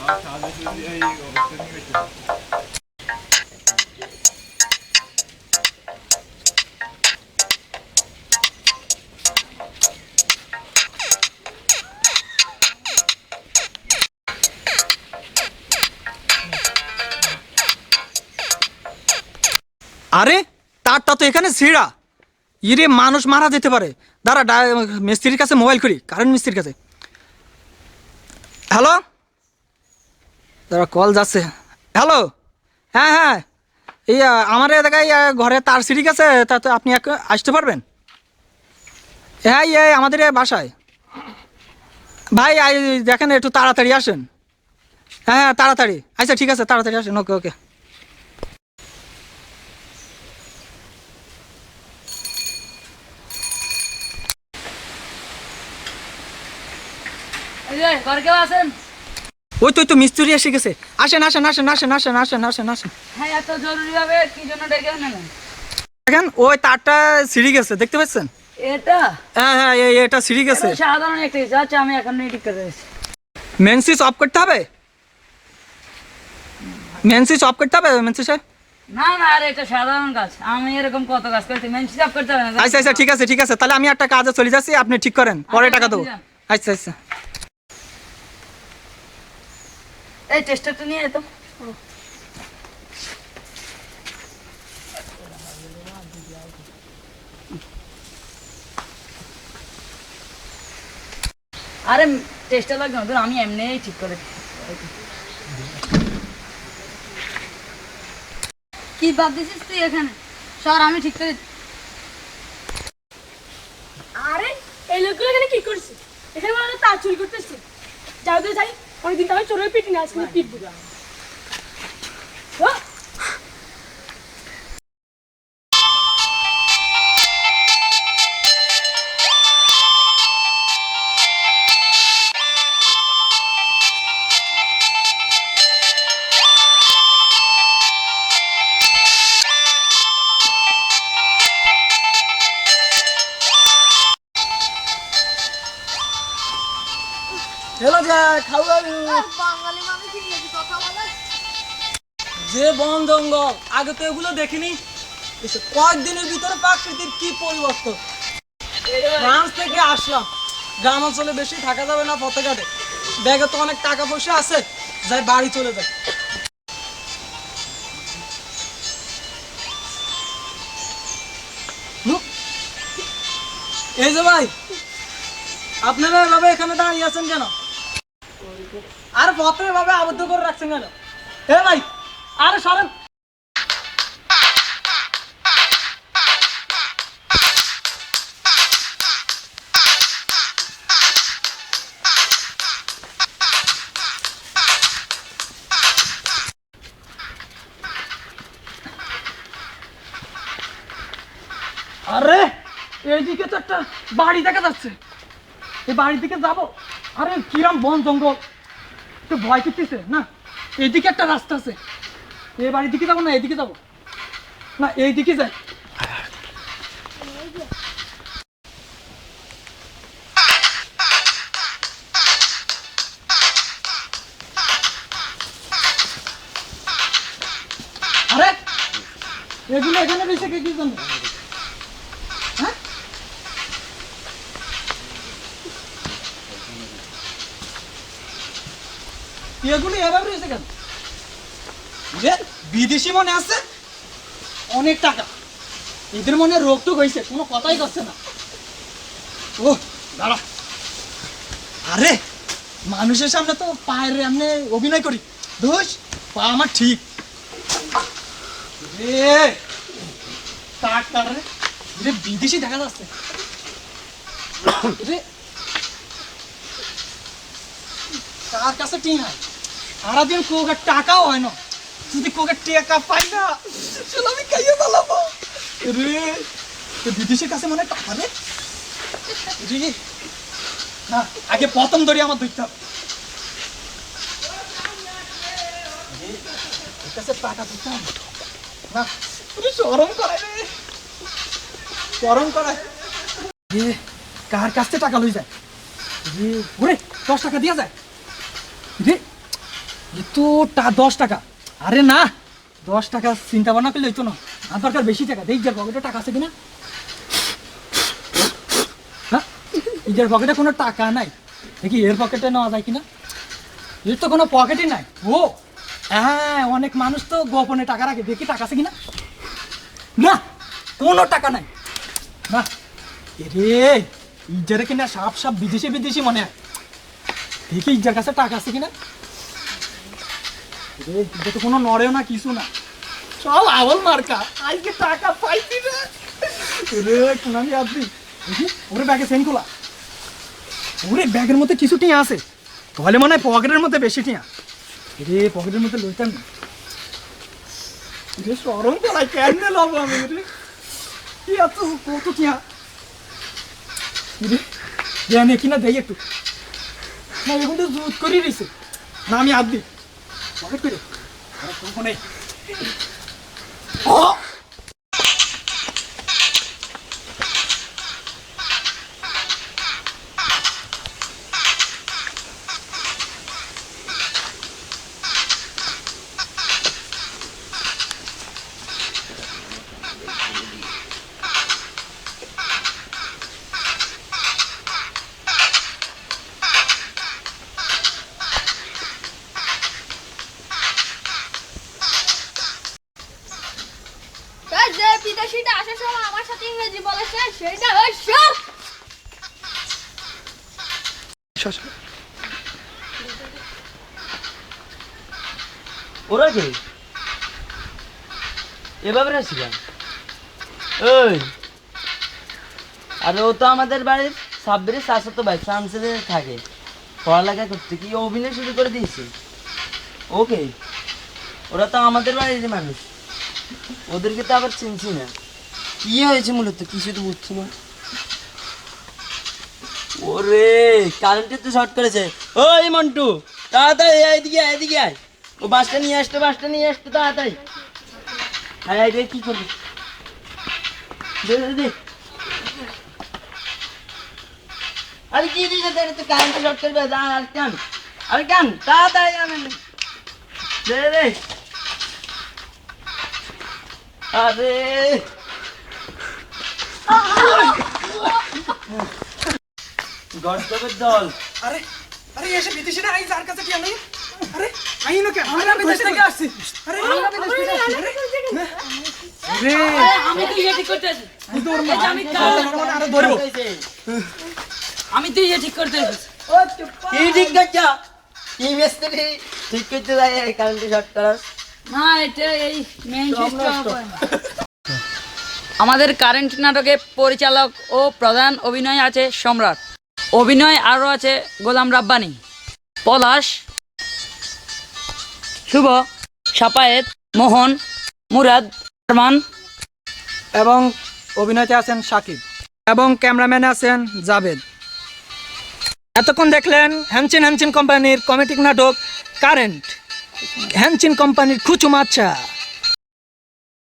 আরে তারটা তো এখানে ছিঁড়া। ইরে মানুষ মারা যেতে পারে। দাঁড়া মিস্ত্রির কাছে মোবাইল করি, কারেন্ট মিস্ত্রির কাছে। হ্যালো, দাঁড়া কল যাচ্ছে। হ্যালো, হ্যাঁ হ্যাঁ, এই আমার এলাকায় ঘরে তার ছিঁড়ে গেছে, তা তো আপনি আসতে পারবেন? হ্যাঁ এই আমাদের বাসায় ভাই, দেখেন একটু তাড়াতাড়ি আসেন। হ্যাঁ হ্যাঁ তাড়াতাড়ি, আচ্ছা ঠিক আছে তাড়াতাড়ি আসেন। ওকে ওকে। ঘর কেউ আছেন? ওই তো মিস্ত্রি এসে গেছে। আসেন আসেন আসেন আসেন আসেন আসেন আসেন আসেন। হ্যাঁ, এত জরুরি ভাবে কি জন্য ডেকে নেবেন? দেখেন ওই তারটা ছিঁড়ে গেছে, দেখতে পাচ্ছেন? এটা? হ্যাঁ হ্যাঁ এটা ছিঁড়ে গেছে। সাধারণ একটা কিছু। আচ্ছা, আমি এখন ঠিক করে দিচ্ছি। মেন সুইচ অফ করতে হবে, মেন সুইচ অফ করতে হবে মেন সুইচ। না না, আরে এটা সাধারণ কাজ। আমি এরকম কত কাজ করছি, মেন হিসাব করতে হবে না। আচ্ছা আচ্ছা ঠিক আছে ঠিক আছে, তাহলে আমি একটা কাজে চলে যাচ্ছি, আপনি ঠিক করেন, পরে টাকা দেবো। আচ্ছা আচ্ছা। এই টেস্টারটা নিয়ে যেত। আরে টেস্টার লাগবে না, আমি এমনিই ঠিক করে। কি ভাবছিস তুই এখানে? সর, আমি ঠিক করে। আরে এই লোকগুলো এখানে কি করছে? এখানে মনে হয় তার চুরি করতেছে। যাও তো যাই, অনেকদিন তো আমি চোরের পিটি না, আজকে পিটবো। হ্যালো যা খাওয়া বাঙালি মানুষ ইংরেজি কথা বলে। যে বন জঙ্গল, আগে তো এগুলো দেখিনি। কয়েকদিনের ভিতরে প্রাকৃতিক কি পরিবর্তন। ফ্রান্স থেকে আসলাম, গ্রাম অঞ্চলে বেশি থাকা যাবে না, পথে ঘাটে ব্যাগে তো অনেক টাকা পয়সা আছে, যাই বাড়ি চলে যায়। এই যে ভাই, আপনারা এভাবে এখানে দাঁড়িয়ে আছেন কেন? আর পথে এভাবে আবদ্ধ করে রাখছেন কেন? এ ভাই, আরে সরেন। আরে এইদিকে তো একটা বাড়ি দেখা যাচ্ছে, এই বাড়ির দিকে যাবো। আরে কিরম বন জঙ্গল, একটু ভয় করতেছে না। এইদিকে একটা রাস্তা আছে, এই বাড়ির দিকে যাবো না এইদিকে যাবো? না এইদিকে যাই। আরে এগুলো এখানে রয়েছে কি জন্য? হ্যাঁ, এগুলো এভাবে রয়েছে কেন? বিদেশি মনে আছে, অনেক টাকা, এদের মনে রোগ টোগ হয়েছে, কোনো কথাই করছে না। ও দাঁড়া, আরে মানুষের সামনে তো পায়ের এমনি অভিনয় করি, দোষ পা আমার ঠিক। বিদেশি দেখা যাচ্ছে। তার কাছে টিন হয়, সারাদিন কোকের টাকাও হয় না, যদি কোকের টাকা পাই না আমি খাইয়ে পালাবো রে। বিদেশের কাছে মনে টাকা রে। না আগে প্রথম ধরে আমার ধরতে হবে, টাকা দিতে হবে না। শরম করায় রে, শরম করায়। কার কাছে টাকা লই যায়? ওরে 10 টাকা দিয়া যায় রে। তো 10 টাকা, আরে না 10 টাকা চিন্তা ভাবনা করলে হইতো না, আর দরকার বেশি টাকা। দেখ যার পকেটে টাকা আছে কিনা। হ্যাঁ, ইজার পকেটে কোনো টাকা নাই, দেখি এর পকেটে নেওয়া যায় কিনা। এর তো কোনো পকেটই নাই। ও হ্যাঁ, অনেক মানুষ তো গোপনে টাকা রাখে, দেখি টাকা আছে কিনা। না, কোনো টাকা নাই। না রে, ইজারে কিনা সাপ সাপ বিদেশি বিদেশি মনে হয়। দেখি ইজার কাছে টাকা আছে কিনা। রে, ইজা তো কোনো নড়েও না, কিছু না, সব আওয়াল মার্কা। আজকে টাকা পাইছি রে। রে কোনামি আপনি দেখি, ওরে ব্যাগে সেন খোলা। ওরে ব্যাগের মধ্যে কিছু টিয়া আছে, তাহলে মনে হয় পকেটের মধ্যে বেশি টিয়া। রে পকেটের মধ্যে লইতাম না রে, সরম কলাই কেন লব আমি রে। কি এত কত টিয়া রে, জানে কিনা দেই একটু। না এখন তো জুত করি রইছে না, আমি হাত দিই পকেট করে। আর কোনো নেই। ও যে বিদেশিটা আসার সময় আমার সাথে ইংরেজি বলেছে সেটা হয় সব। ওরা কে এভাবে আসছিলাম ওই, আর ও তো আমাদের বাড়ির সাব্বিরের চাচাতো ভাই, ফ্রান্সে থাকে, পড়ালেখা করতে। কি অভিনয় শুরু করে দিয়েছে ওকে। ওরা তো আমাদের বাড়ির মানুষ, ওদেরকে তো আবার চিনছি না। কি হয়েছে মূলত কিছু তো বুঝছি না। ওরে কারেন্টের তো শর্ট করেছে। ওই মন্টু তাড়াতাড়ি এদিকে আয়, এদিকে আয়। ও বাসটা নিয়ে আসতো, বাসটা নিয়ে আসতো তাড়াতাড়ি। হ্যাঁ রে, কি করবি দে দে দে। আরে কি দিয়েছে তো কারেন্টের শর্ট করবে। আর কেন, আরে কেন তাড়াতাড়ি আনেন দে দে। আরে গর্তবের দল। আরে আরে এসে বিদেশি না, আই যার কাছে টিয়া নেই। আরে আইনো কে, আমরা বিদেশ থেকে আসছি। আরে আমরা বিদেশ থেকে আসছি। রে আমি তো ইয়ে ঠিক করতেছি, আমি তোর মা, আমি কাল- আরে ধরবো। আমি তো ইয়ে ঠিক করতেছি। কি ঠিক করছো? কি মিস্ত্রি ঠিক করতে যায় কারেন্টের শর্ট করার? না এটা এই মেইন সিস্টেম। আমাদের কারেন্ট নাটকে পরিচালক ও প্রধান অভিনয় আছে সম্রাট, অভিনয় আরও আছে গোলাম রাব্বানি, পলাশ, শুভ, সাপায়েত, মোহন, মুরাদ, আরমান এবং অভিনয়তে আছেন সাকিব, এবং ক্যামেরাম্যানে আছেন জাভেদ। এতক্ষণ দেখলেন হ্যানচিন হ্যানচিন কোম্পানির কমেডিক নাটক কারেন্ট, হ্যানচিন কোম্পানির খুচু মাচ্ছা।